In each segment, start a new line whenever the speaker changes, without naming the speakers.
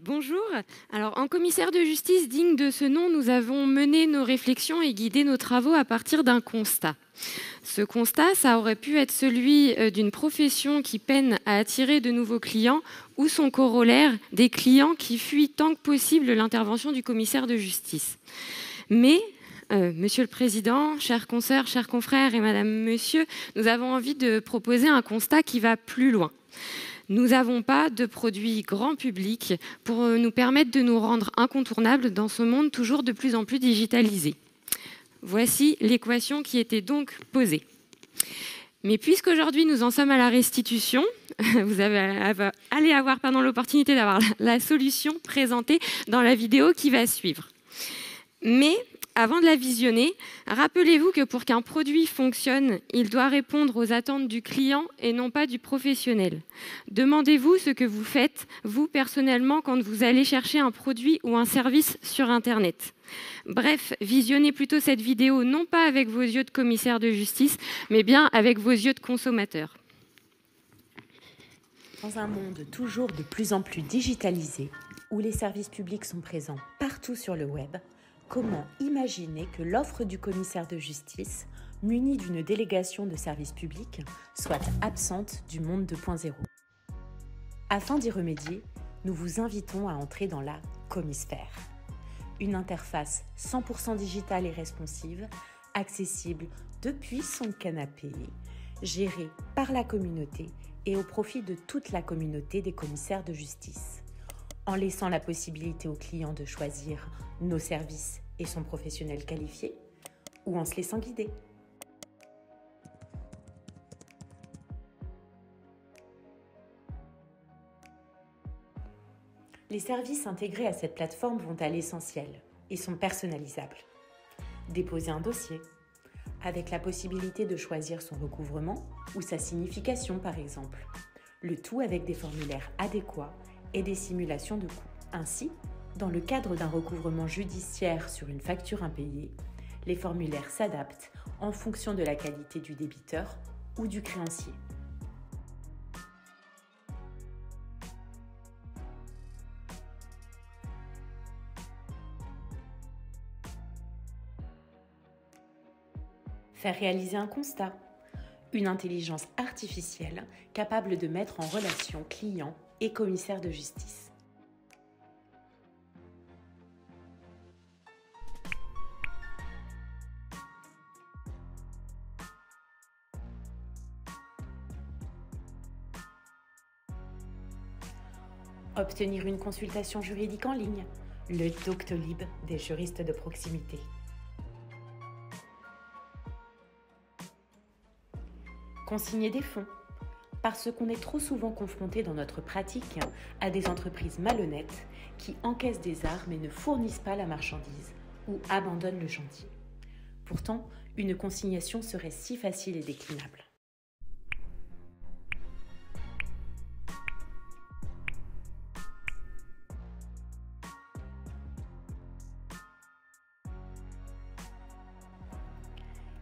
Bonjour. Alors, en commissaire de justice digne de ce nom, nous avons mené nos réflexions et guidé nos travaux à partir d'un constat. Ce constat, ça aurait pu être celui d'une profession qui peine à attirer de nouveaux clients ou son corollaire, des clients qui fuient tant que possible l'intervention du commissaire de justice. Mais, Monsieur le Président, chers consoeurs, chers confrères et Madame, Monsieur, nous avons envie de proposer un constat qui va plus loin. Nous n'avons pas de produit grand public pour nous permettre de nous rendre incontournables dans ce monde toujours de plus en plus digitalisé. Voici l'équation qui était donc posée. Mais puisqu'aujourd'hui nous en sommes à la restitution, vous allez avoir l'opportunité d'avoir la solution présentée dans la vidéo qui va suivre. Mais avant de la visionner, rappelez-vous que pour qu'un produit fonctionne, il doit répondre aux attentes du client et non pas du professionnel. Demandez-vous ce que vous faites, vous personnellement, quand vous allez chercher un produit ou un service sur Internet. Bref, visionnez plutôt cette vidéo non pas avec vos yeux de commissaire de justice, mais bien avec vos yeux de consommateur.
Dans un monde toujours de plus en plus digitalisé, où les services publics sont présents partout sur le web, comment imaginer que l'offre du commissaire de justice, munie d'une délégation de services publics, soit absente du monde 2.0 ? Afin d'y remédier, nous vous invitons à entrer dans la Comisphère, une interface 100% digitale et responsive, accessible depuis son canapé, gérée par la communauté et au profit de toute la communauté des commissaires de justice, en laissant la possibilité aux clients de choisir nos services et son professionnel qualifié, ou en se laissant guider. Les services intégrés à cette plateforme vont à l'essentiel et sont personnalisables. Déposer un dossier, avec la possibilité de choisir son recouvrement ou sa signification par exemple, le tout avec des formulaires adéquats et des simulations de coûts. Ainsi, dans le cadre d'un recouvrement judiciaire sur une facture impayée, les formulaires s'adaptent en fonction de la qualité du débiteur ou du créancier. Faire réaliser un constat, une intelligence artificielle capable de mettre en relation client et commissaire de justice. Obtenir une consultation juridique en ligne, le Doctolib des juristes de proximité. Consigner des fonds, parce qu'on est trop souvent confronté dans notre pratique à des entreprises malhonnêtes qui encaissent des arts mais ne fournissent pas la marchandise ou abandonnent le chantier. Pourtant, une consignation serait si facile et déclinable.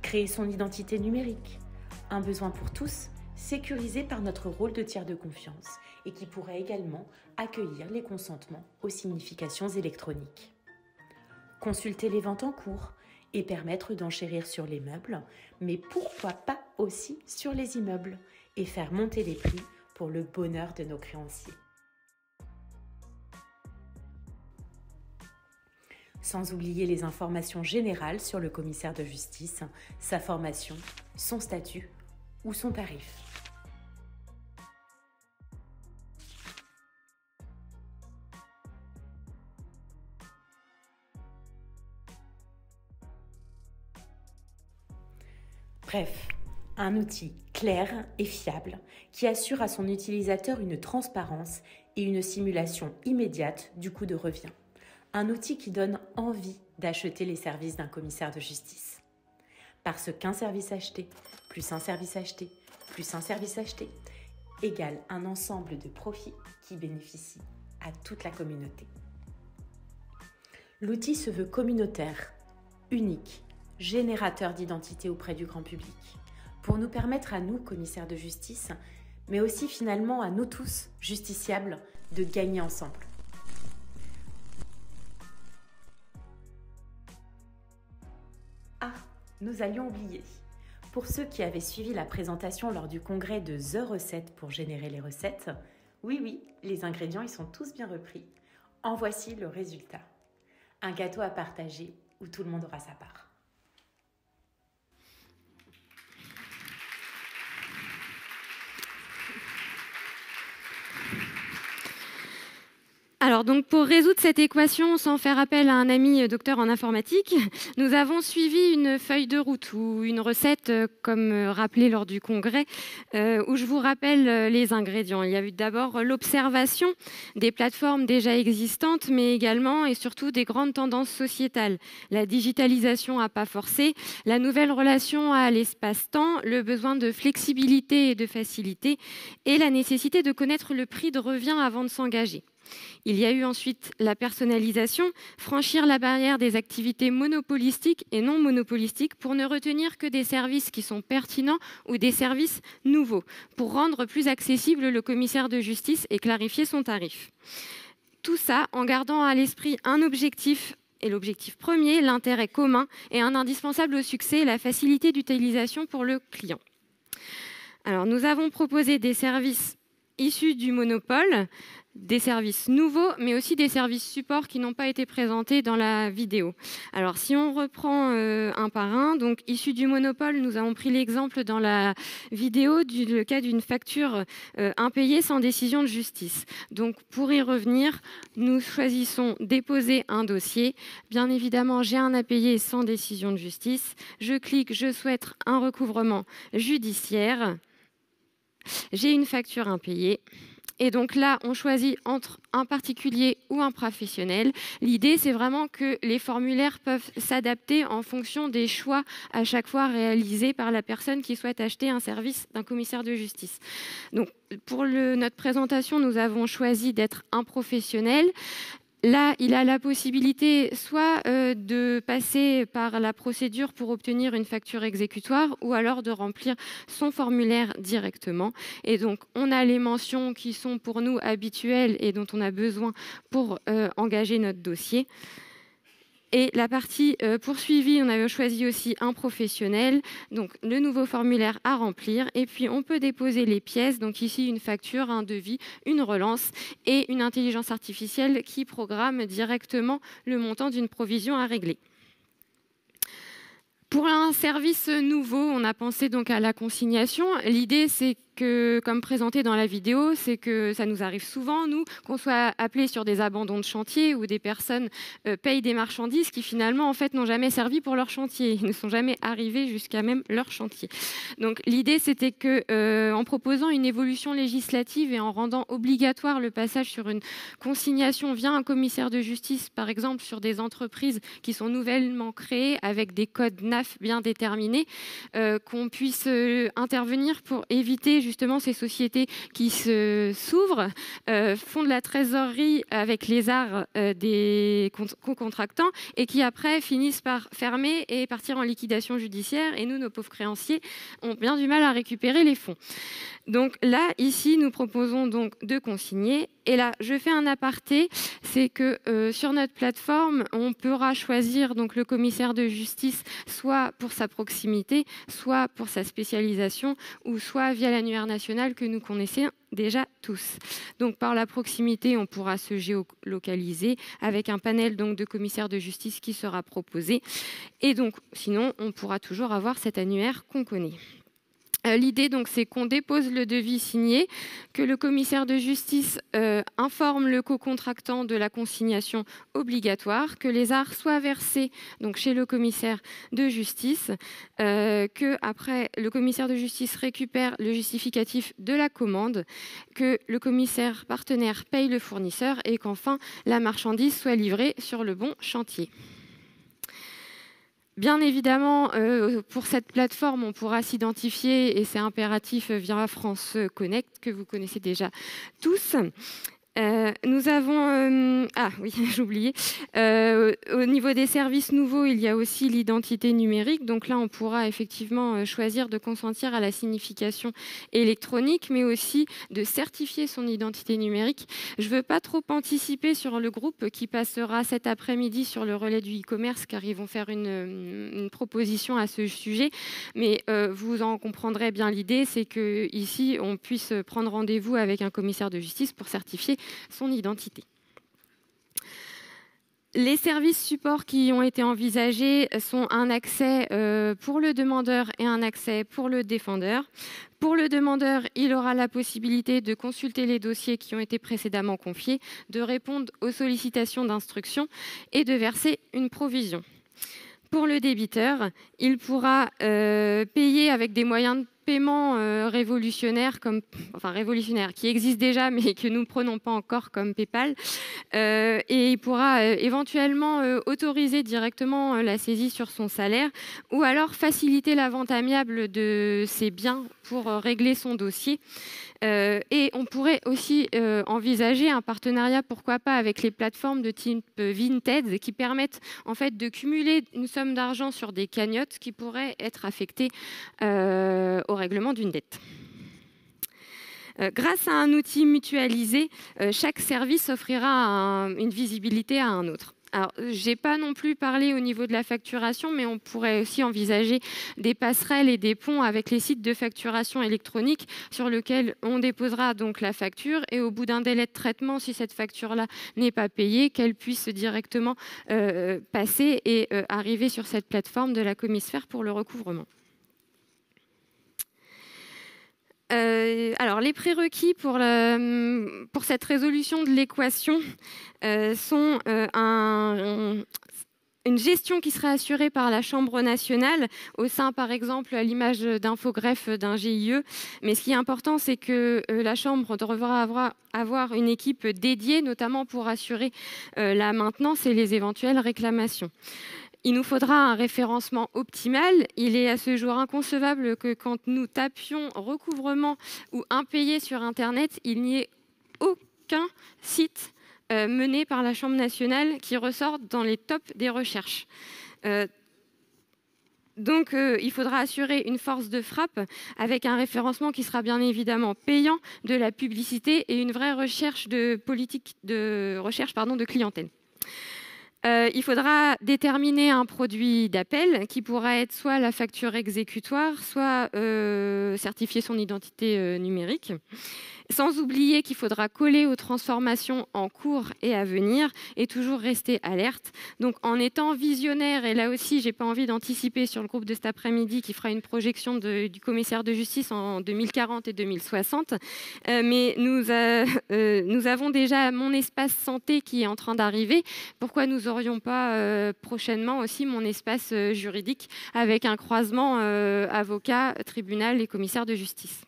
Créer son identité numérique, un besoin pour tous, sécurisé par notre rôle de tiers de confiance et qui pourrait également accueillir les consentements aux significations électroniques. Consulter les ventes en cours et permettre d'enchérir sur les meubles, mais pourquoi pas aussi sur les immeubles et faire monter les prix pour le bonheur de nos créanciers. Sans oublier les informations générales sur le commissaire de justice, sa formation, son statut ou son tarif. Bref, un outil clair et fiable qui assure à son utilisateur une transparence et une simulation immédiate du coût de revient. Un outil qui donne envie d'acheter les services d'un commissaire de justice. Parce qu'un service acheté, plus un service acheté, plus un service acheté, égale un ensemble de profits qui bénéficient à toute la communauté. L'outil se veut communautaire, unique, générateur d'identité auprès du grand public, pour nous permettre à nous, commissaires de justice, mais aussi finalement à nous tous, justiciables, de gagner ensemble. nous allions oublier. Pour ceux qui avaient suivi la présentation lors du congrès de The Recette pour générer les recettes, oui, les ingrédients, ils sont tous bien repris. En voici le résultat. Un gâteau à partager où tout le monde aura sa part.
Alors donc pour résoudre cette équation sans faire appel à un ami docteur en informatique, nous avons suivi une feuille de route ou une recette comme rappelé lors du congrès où je vous rappelle les ingrédients. Il y a eu d'abord l'observation des plateformes déjà existantes mais également et surtout des grandes tendances sociétales. La digitalisation à pas forcer, la nouvelle relation à l'espace-temps, le besoin de flexibilité et de facilité et la nécessité de connaître le prix de revient avant de s'engager. Il y a eu ensuite la personnalisation, franchir la barrière des activités monopolistiques et non monopolistiques pour ne retenir que des services qui sont pertinents ou des services nouveaux, pour rendre plus accessible le commissaire de justice et clarifier son tarif. Tout ça en gardant à l'esprit un objectif, et l'objectif premier, l'intérêt commun, et un indispensable au succès, la facilité d'utilisation pour le client. Alors, nous avons proposé des services issus du monopole, des services nouveaux, mais aussi des services supports qui n'ont pas été présentés dans la vidéo. Alors, si on reprend un par un, donc issus du monopole, nous avons pris l'exemple dans la vidéo le cas d'une facture impayée sans décision de justice. Donc, pour y revenir, nous choisissons déposer un dossier. Bien évidemment, j'ai un impayé sans décision de justice. Je clique, je souhaite un recouvrement judiciaire. J'ai une facture impayée. Et donc là, on choisit entre un particulier ou un professionnel. L'idée, c'est vraiment que les formulaires peuvent s'adapter en fonction des choix à chaque fois réalisés par la personne qui souhaite acheter un service d'un commissaire de justice. Donc, pour notre présentation, nous avons choisi d'être un professionnel. Là, il a la possibilité soit de passer par la procédure pour obtenir une facture exécutoire ou alors de remplir son formulaire directement. Et donc, on a les mentions qui sont pour nous habituelles et dont on a besoin pour engager notre dossier. Et la partie poursuivie, on avait choisi aussi un professionnel, donc le nouveau formulaire à remplir. Et puis, on peut déposer les pièces, donc ici une facture, un devis, une relance et une intelligence artificielle qui programme directement le montant d'une provision à régler. Pour un service nouveau, on a pensé donc à la consignation. L'idée, c'est que, comme présenté dans la vidéo, c'est que ça nous arrive souvent, nous, qu'on soit appelés sur des abandons de chantier où des personnes payent des marchandises qui finalement, en fait, n'ont jamais servi pour leur chantier. Ils ne sont jamais arrivés jusqu'à même leur chantier. Donc, l'idée, c'était que, en proposant une évolution législative et en rendant obligatoire le passage sur une consignation via un commissaire de justice, par exemple, sur des entreprises qui sont nouvellement créées avec des codes NAF bien déterminés, qu'on puisse intervenir pour éviter justement ces sociétés qui s'ouvrent, font de la trésorerie avec les arts des co-contractants et qui après finissent par fermer et partir en liquidation judiciaire. Et nous, nos pauvres créanciers, ont bien du mal à récupérer les fonds. Donc là, ici, nous proposons donc de consigner. Et là, je fais un aparté, c'est que sur notre plateforme, on pourra choisir donc le commissaire de justice soit pour sa proximité, soit pour sa spécialisation, ou soit via l'annuaire national que nous connaissons déjà tous. Donc par la proximité, on pourra se géolocaliser avec un panel donc de commissaires de justice qui sera proposé. Et donc, sinon, on pourra toujours avoir cet annuaire qu'on connaît. L'idée, donc, c'est qu'on dépose le devis signé, que le commissaire de justice informe le co-contractant de la consignation obligatoire, que les arts soient versés donc, chez le commissaire de justice, que après le commissaire de justice récupère le justificatif de la commande, que le commissaire partenaire paye le fournisseur et qu'enfin la marchandise soit livrée sur le bon chantier. Bien évidemment, pour cette plateforme, on pourra s'identifier, et c'est impératif via France Connect, que vous connaissez déjà tous. Nous avons... ah oui, j'ai oublié. Au niveau des services nouveaux, il y a aussi l'identité numérique. Donc là, on pourra effectivement choisir de consentir à la signification électronique, mais aussi de certifier son identité numérique. Je ne veux pas trop anticiper sur le groupe qui passera cet après-midi sur le relais du e-commerce, car ils vont faire une proposition à ce sujet. Mais vous en comprendrez bien l'idée, c'est qu'ici, on puisse prendre rendez-vous avec un commissaire de justice pour certifier son identité. Les services supports qui ont été envisagés sont un accès pour le demandeur et un accès pour le défendeur. Pour le demandeur, il aura la possibilité de consulter les dossiers qui ont été précédemment confiés, de répondre aux sollicitations d'instruction et de verser une provision. Pour le débiteur, il pourra payer avec des moyens de paiement révolutionnaires, qui existent déjà mais que nous ne prenons pas encore, comme PayPal. Et il pourra éventuellement autoriser directement la saisie sur son salaire ou alors faciliter la vente amiable de ses biens pour régler son dossier. Et on pourrait aussi envisager un partenariat, pourquoi pas, avec les plateformes de type Vinted qui permettent en fait de cumuler une somme d'argent sur des cagnottes qui pourraient être affectées au règlement d'une dette. Grâce à un outil mutualisé, chaque service offrira une visibilité à un autre. Alors, je n'ai pas non plus parlé au niveau de la facturation, mais on pourrait aussi envisager des passerelles et des ponts avec les sites de facturation électronique sur lesquels on déposera donc la facture et au bout d'un délai de traitement, si cette facture-là n'est pas payée, qu'elle puisse directement passer et arriver sur cette plateforme de la Comisphère pour le recouvrement. Alors, les prérequis pour cette résolution de l'équation sont une gestion qui serait assurée par la Chambre nationale au sein, par exemple, à l'image d'infogreffe d'un GIE. Mais ce qui est important, c'est que la Chambre devra avoir une équipe dédiée, notamment pour assurer la maintenance et les éventuelles réclamations. Il nous faudra un référencement optimal. Il est à ce jour inconcevable que quand nous tapions recouvrement ou impayé sur Internet, il n'y ait aucun site mené par la Chambre nationale qui ressorte dans les tops des recherches. Donc, il faudra assurer une force de frappe avec un référencement qui sera bien évidemment payant, de la publicité et une vraie recherche de politique de recherche de clientèle. Il faudra déterminer un produit d'appel qui pourra être soit la facture exécutoire, soit certifier son identité numérique. Sans oublier qu'il faudra coller aux transformations en cours et à venir et toujours rester alerte. Donc en étant visionnaire, et là aussi, je n'ai pas envie d'anticiper sur le groupe de cet après-midi qui fera une projection du commissaire de justice en 2040 et 2060. Mais nous avons déjà mon espace santé qui est en train d'arriver. Pourquoi nous n'aurions pas prochainement aussi mon espace juridique avec un croisement avocat, tribunal et commissaire de justice?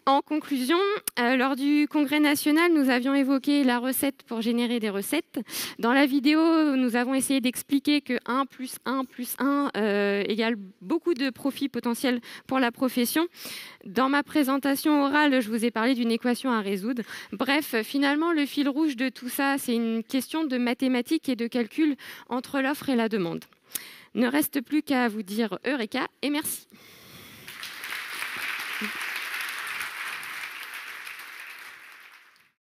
En conclusion, lors du Congrès national, nous avions évoqué la recette pour générer des recettes. Dans la vidéo, nous avons essayé d'expliquer que 1 plus 1 plus 1 égale beaucoup de profits potentiels pour la profession. Dans ma présentation orale, je vous ai parlé d'une équation à résoudre. Bref, finalement, le fil rouge de tout ça, c'est une question de mathématiques et de calcul entre l'offre et la demande. Ne reste plus qu'à vous dire Eureka et merci.